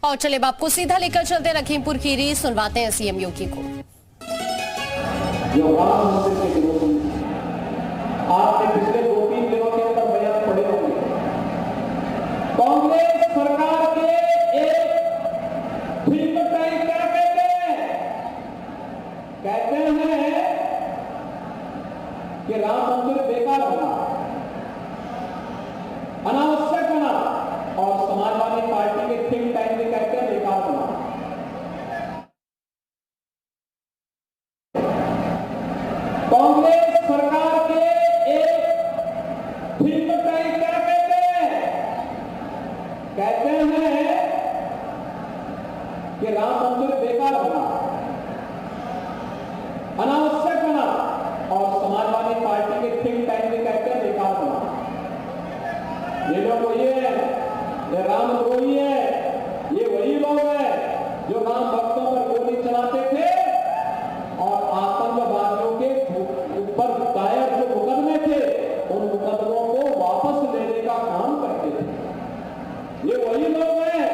और चले आपको सीधा लेकर चलते लखीमपुर खीरी, सुनवाते हैं सीएम योगी को। आपने पिछले 2-3 दिनों के अंदर बयान पड़े होंगे। कांग्रेस सरकार के एक थिंक टैंक क्या कहते हैं कि राम मंदिर बेकार बना, अनावश्यक बना, और समाजवादी पार्टी के थिंक टैंक भी कहते हैं बेकार बना। कांग्रेस सरकार के एक थिंक टैंक क्या कहते हैं कि राम मंदिर बेकार बना, अनावश्यक बना, और समाजवादी पार्टी के थिंक टैंक भी कहते हैं बेकार बना। ये लोग वही है, ये रामद्रोही है, ये वही लोग हैं जो राम भक्तों पर गोली चलाते थे और आतंकवादियों के ऊपर दायर जो मुकदमे थे उन मुकदमों को वापस लेने का काम करते थे। ये वही लोग हैं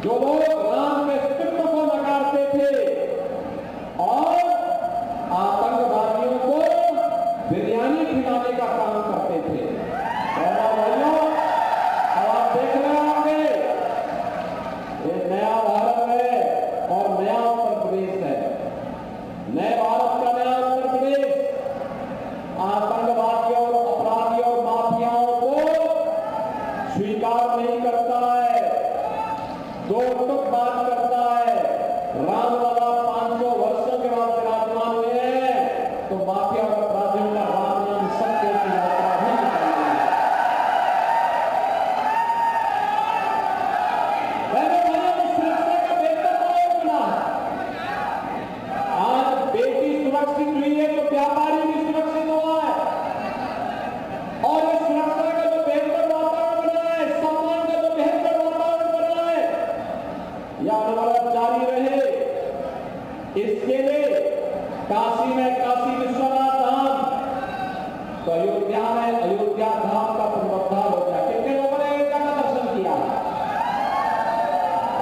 जो लोग राम के अस्तित्व को नकारते थे और आतंकवादियों को बिरयानी खिलाने का काम करते थे। और भाइयों, अब आप देख रहे होंगे ये नया भारत है और नया उत्तर प्रदेश है। नए भारत का नया उत्तर प्रदेश आतंकवादियों और अपराधियों और माफियाओं को स्वीकार नहीं करता है, दो टुक बात करता है। राम लला 500 वर्षों के बाद विराजमान हुए हैं तो माफिया और अपराधियों का राम नाम सत्य की यात्रा भी निकाली है। सुरक्षा का बेहतर माहौल बना है। आज बेटी सुरक्षित हुई है तो व्यापारी भी सुरक्षित हुआ है, और इस सुरक्षा का जो बेहतर वातावरण बना है, सम्मान का जो बेहतर वातावरण बना है, यह अनवरत जारी रहे। इसके लिए काशी में काशी विश्वनाथ धाम, तो अयोध्या में अयोध्या धाम का पुनरुद्धार हो गया। कितने लोगों ने अयोध्या का दर्शन किया?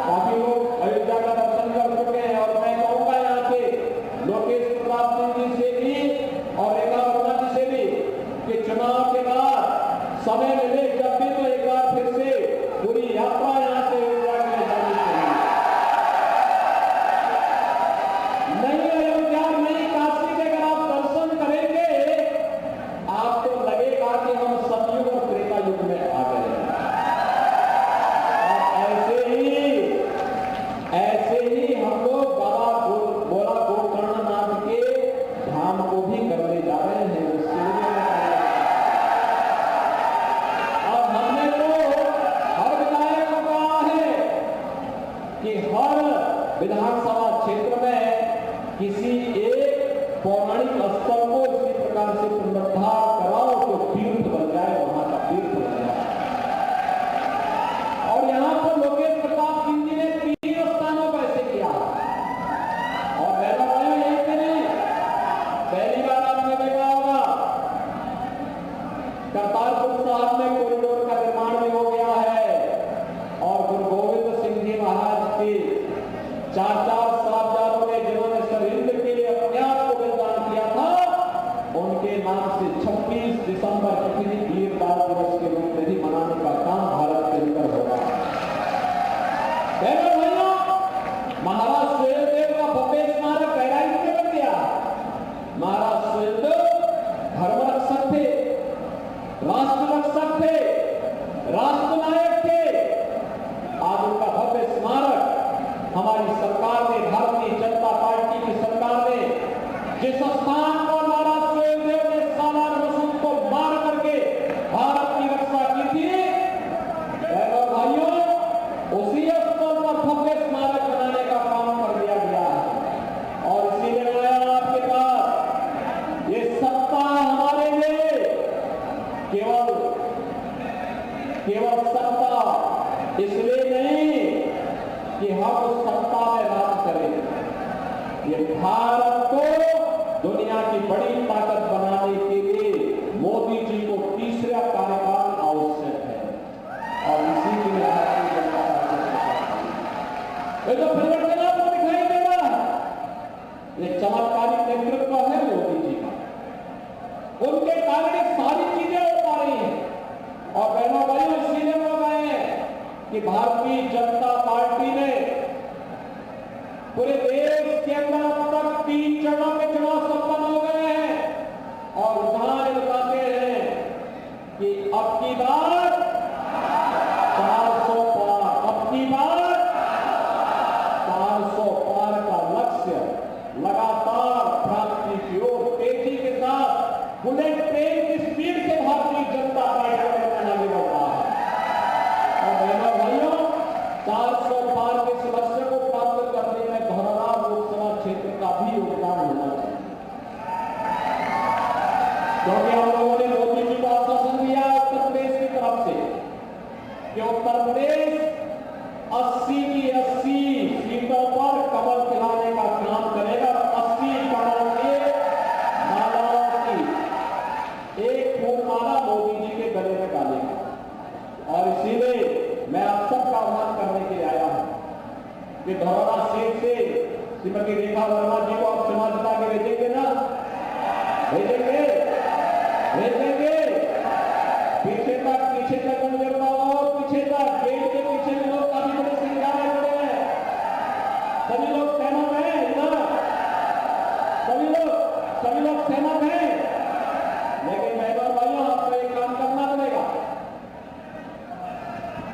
काफी लोग अयोध्या का दर्शन कर चुके हैं। और मैं कहूंगा यहाँ पे लोकेश प्रताप सिंह जी से भी और रेखा वर्मा जी से भी कि चुनाव के बाद समय मिले जब भी तो एक बार फिर से पूरी यात्रा यहाँ से अयोध्या के लिए जानी चाहिए। नई अयोध्या नई काशी के अगर आप दर्शन करेंगे आपको लगेगा कि हम सतयुग और त्रेता युग में आ गए हैं। ऐसे ही हम लोग बाबा बोला गोकर्णनाथ के धाम को भी करने जा रहे हैं। और हमने तो हर विधायक को कहा है कि हर विधानसभा क्षेत्र में किसी एक पौराणिक स्थल को इसी प्रकार से पुनरुद्धार कराओ तो तीर्थ बन जाए, वहां का तीर्थ बन जाए। और यहां पर लोकेश प्रताप सिंह जी ने 3 स्थानों पर ऐसे किया। और पहला यही पे नहीं, पहली बार आपने देखा होगा करतारपुर साहब में कॉरिडोर का निर्माण भी हो गया है। और गुरु गोविंद सिंह जी महाराज के 4 साहबजादों ने जिन्होंने सरहिंद के लिए अपने आप को बलिदान किया था, उनके नाम से 26 दिसंबर किसी वीरदास दिवस के रूप में भी मनाने का काम भारत के अंदर होगा। महाराज सुहेलदेव का भव्य स्मारक बहराइच में बन गया। महाराज सुहेलदेव धर्म रक्षक थे, राष्ट्र रक्षक थे, राष्ट्र नायक थे। आज उनका भव्य स्मारक हमारी सरकार ने, भारतीय जनता पार्टी की सरकार ने जिस स्थान को महाराज सुहेलदेव ने सालार वसंत को मार करके भारत की रक्षा की थी, भाइयों, उसी स्थल पर भव्य स्मारक बनाने का काम कर दिया गया है। और इसीलिए आया आपके पास ये सत्ता हमारे लिए केवल सत्ता इसलिए नहीं कि हम उस सत्ता में राज करें, ये भारत को दुनिया की बड़ी ताकत बनाने के लिए मोदी जी को तीसरा कार्यकाल आवश्यक है। और इसी के लिए भारतीय जनता पार्टी ये जो परिवर्तन आपको दिखाई दे रहा है, ये चमत्कारिक नेतृत्व है मोदी जी का। उनके कारण सारी चीजें हो पा रही हैं। और बहनों भाइयों, इसीलिए लोग आए हैं कि भारतीय जनता पार्टी ने पूरे देश के अंदर अब तक 3 चरणों के चुनाव संपन्न हो गए हैं और उदाहरण बताते हैं कि अब की बार 400 पार, अब की बार 400 पार का लक्ष्य लगातार प्राप्ति की ओर तेजी के साथ बुलेट ट्रेन की स्पीड से भारतीय जनता पार्टी का आगे बढ़ रहा है। और बहनों भाइयों, 400 पार के इस लक्ष्य को प्राप्त करने में धौरहरा लोकसभा क्षेत्र का भी योगदान होना चाहिए, क्योंकि हम लोगों ने मोदी जी को आश्वासन दिया उत्तर प्रदेश की तरफ से कि उत्तर प्रदेश 80 की 80 सीटों पर कमल खिलाने का काम करेगा। 80 कमल के मालाओं की एक फूल माला मोदी जी के गले में डालेगा। और इसीलिए मैं आप सबका आह्वान करने के लिए आया हूं कि धौरहरा सीट से श्रीमती रेखा वर्मा जी को आप चुनाव जिता के भेजेंगे ना? भेजेंगे, भेजेंगे। पीछे तक गुंजरता और पीछे तक गेट के पीछे में लोग काफी बड़े संख्या में खड़े हैं। सभी लोग सहमत हैं इधर, सभी लोग सहमत हैं। लेकिन बहनों भाइयों, आपको एक काम करना पड़ेगा।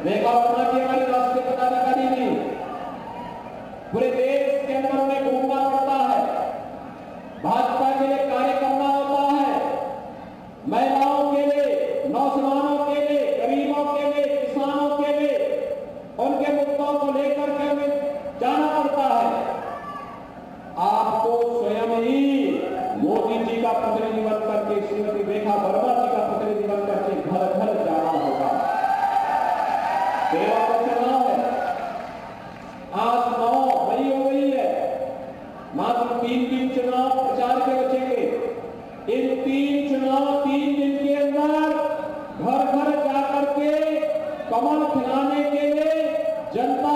रेखा वर्मा जी हमारी राष्ट्रीय पदाधिकारी नहीं, पूरे देश के अंदर उन्हें घूमना पड़ता है, भाजपा के लिए कार्य करना होता है, महिलाओं के लिए, नौजवानों के लिए, गरीबों के लिए, किसानों के लिए उनके मुद्दों को लेकर के हमें जाना पड़ता है। आपको स्वयं ही मोदी जी का प्रतिनिधि बन करके, श्रीमती रेखा वर्मा जी का प्रतिनिधि बन करके घर घर जाना होगा। तेरह का चुनाव है, आज 9 मई हो गई है, मात्र 3 दिन चुनाव प्रचार के बचेंगे। इन 3 चुनाव 3 दिन के अंदर घर घर जाकर के कमल खिलाने के लिए जनता